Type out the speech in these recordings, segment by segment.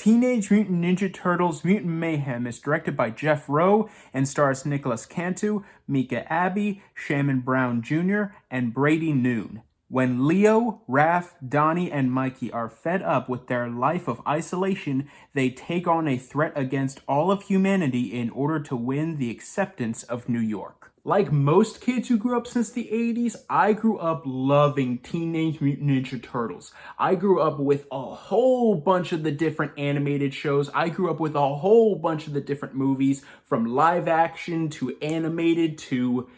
Teenage Mutant Ninja Turtles Mutant Mayhem is directed by Jeff Rowe and stars Nicholas Cantu, Mika Abbey, Shamon Brown Jr., and Brady Noon. When Leo, Raph, Donnie, and Mikey are fed up with their life of isolation, they take on a threat against all of humanity in order to win the acceptance of New York. Like most kids who grew up since the 80s, I grew up loving Teenage Mutant Ninja Turtles. I grew up with a whole bunch of the different animated shows. I grew up with a whole bunch of the different movies, from live action to animated to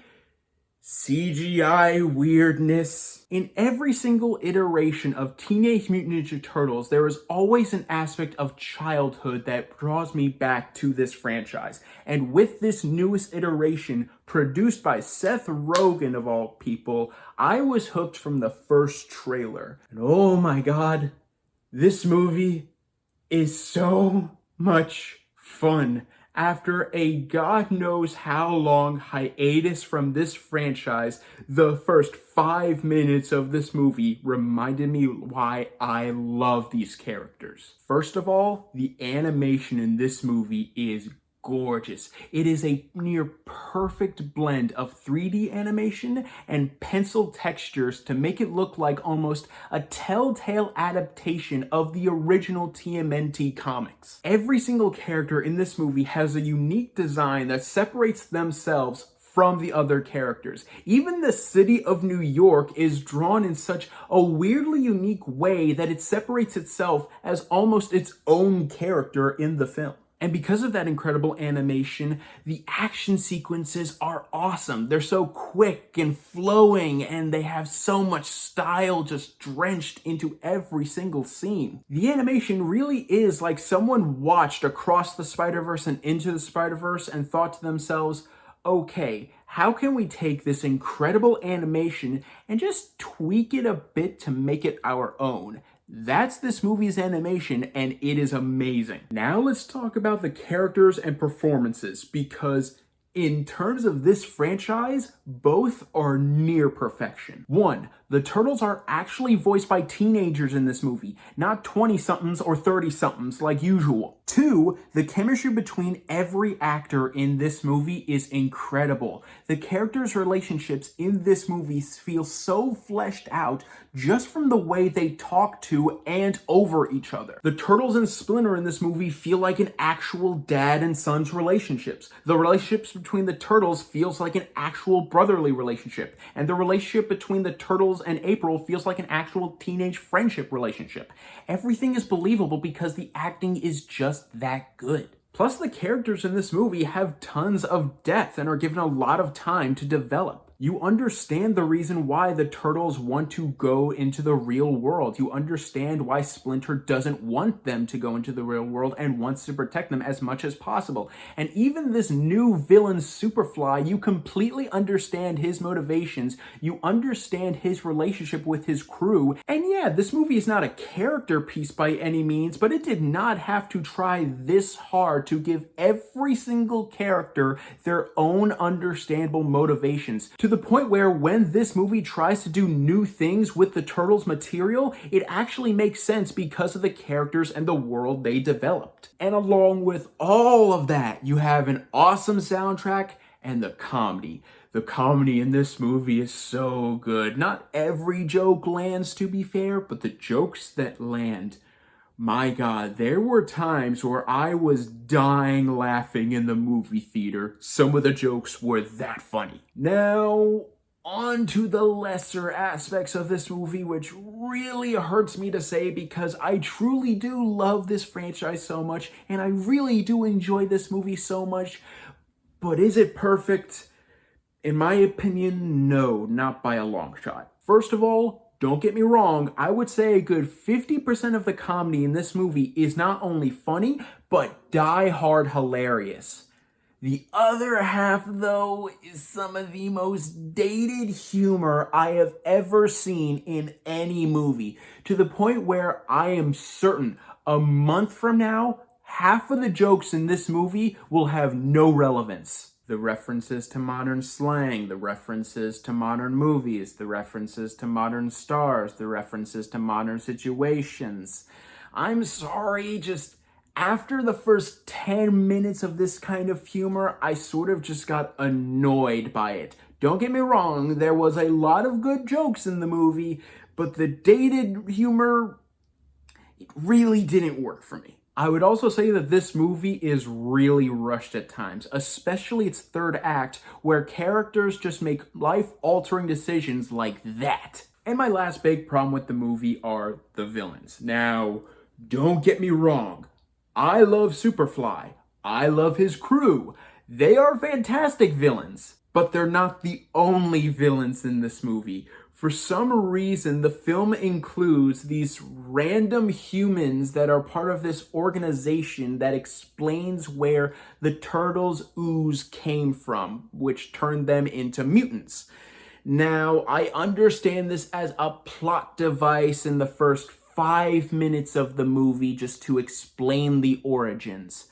CGI weirdness. In every single iteration of Teenage Mutant Ninja Turtles, there is always an aspect of childhood that draws me back to this franchise. And with this newest iteration, produced by Seth Rogen of all people, I was hooked from the first trailer. And oh my god, this movie is so much fun. After a god knows how long hiatus from this franchise, the first 5 minutes of this movie reminded me why I love these characters. First of all, the animation in this movie is gorgeous. It is a near perfect blend of 3D animation and pencil textures to make it look like almost a telltale adaptation of the original TMNT comics. Every single character in this movie has a unique design that separates themselves from the other characters. Even the city of New York is drawn in such a weirdly unique way that it separates itself as almost its own character in the film. And because of that incredible animation, the action sequences are awesome. They're so quick and flowing, and they have so much style just drenched into every single scene. The animation really is like someone watched Across the Spider-Verse and Into the Spider-Verse and thought to themselves, okay, how can we take this incredible animation and just tweak it a bit to make it our own? That's this movie's animation, and it is amazing. Now let's talk about the characters and performances, because in terms of this franchise, both are near perfection. 1, the Turtles are actually voiced by teenagers in this movie, not 20-somethings or 30-somethings like usual. 2, the chemistry between every actor in this movie is incredible. The characters' relationships in this movie feel so fleshed out just from the way they talk to and over each other. The Turtles and Splinter in this movie feel like an actual dad and son's relationships. The relationships between the Turtles feels like an actual brotherly relationship, and the relationship between the Turtles and April feels like an actual teenage friendship relationship. Everything is believable because the acting is just that good. Plus, the characters in this movie have tons of depth and are given a lot of time to develop. You understand the reason why the Turtles want to go into the real world. You understand why Splinter doesn't want them to go into the real world and wants to protect them as much as possible. And even this new villain, Superfly, you completely understand his motivations. You understand his relationship with his crew. And yeah, this movie is not a character piece by any means, but it did not have to try this hard to give every single character their own understandable motivations, to the point where when this movie tries to do new things with the Turtles material, it actually makes sense because of the characters and the world they developed. And along with all of that, you have an awesome soundtrack and the comedy. The comedy in this movie is so good. Not every joke lands, to be fair, but the jokes that land, my god, there were times where I was dying laughing in the movie theater. Some of the jokes were that funny. Now, on to the lesser aspects of this movie, which really hurts me to say because I truly do love this franchise so much, and I really do enjoy this movie so much. But is it perfect? In my opinion, no, not by a long shot. First of all, don't get me wrong, I would say a good 50% of the comedy in this movie is not only funny, but die-hard hilarious. The other half, though, is some of the most dated humor I have ever seen in any movie, to the point where I am certain a month from now, half of the jokes in this movie will have no relevance. The references to modern slang, the references to modern movies, the references to modern stars, the references to modern situations. I'm sorry, just After the first 10 minutes of this kind of humor, I sort of just got annoyed by it. Don't get me wrong, there was a lot of good jokes in the movie, but the dated humor, it really didn't work for me. I would also say that this movie is really rushed at times, especially its third act, where characters just make life-altering decisions like that. And my last big problem with the movie are the villains. Now, don't get me wrong. I love Superfly. I love his crew. They are fantastic villains, but they're not the only villains in this movie. For some reason, the film includes these random humans that are part of this organization that explains where the Turtles' ooze came from, which turned them into mutants. Now, I understand this as a plot device in the first 5 minutes of the movie just to explain the origins.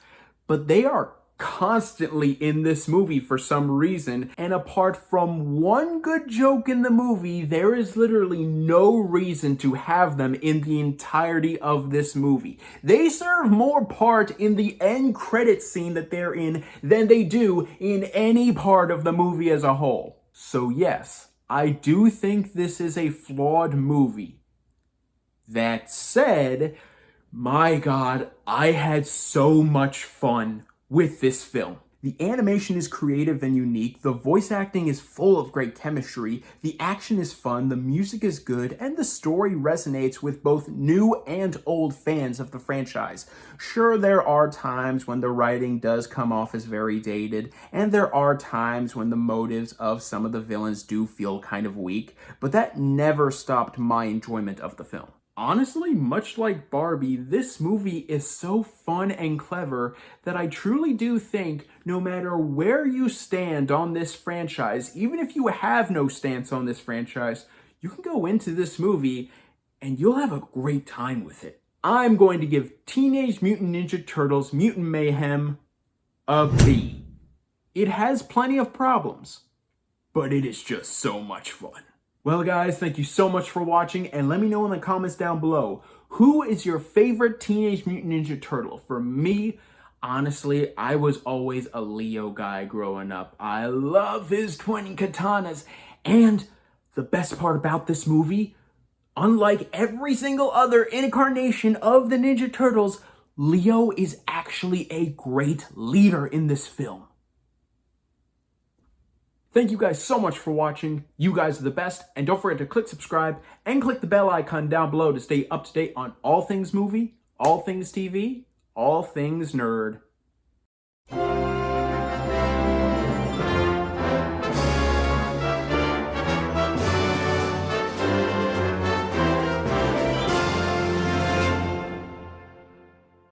But they are constantly in this movie for some reason, and apart from one good joke in the movie, there is literally no reason to have them in the entirety of this movie. They serve more part in the end credit scene that they're in than they do in any part of the movie as a whole. So yes, I do think this is a flawed movie. That said, my God, I had so much fun with this film. The animation is creative and unique, the voice acting is full of great chemistry, the action is fun, the music is good, and the story resonates with both new and old fans of the franchise. Sure, there are times when the writing does come off as very dated, and there are times when the motives of some of the villains do feel kind of weak, but that never stopped my enjoyment of the film. Honestly, much like Barbie, this movie is so fun and clever that I truly do think no matter where you stand on this franchise, even if you have no stance on this franchise, you can go into this movie and you'll have a great time with it. I'm going to give Teenage Mutant Ninja Turtles Mutant Mayhem a B. It has plenty of problems, but it is just so much fun. Well guys, thank you so much for watching, and let me know in the comments down below, who is your favorite Teenage Mutant Ninja Turtle? For me, honestly, I was always a Leo guy growing up. I love his 20 katanas, and the best part about this movie, unlike every single other incarnation of the Ninja Turtles, Leo is actually a great leader in this film. Thank you guys so much for watching. You guys are the best. And don't forget to click subscribe and click the bell icon down below to stay up to date on all things movie, all things TV, all things nerd.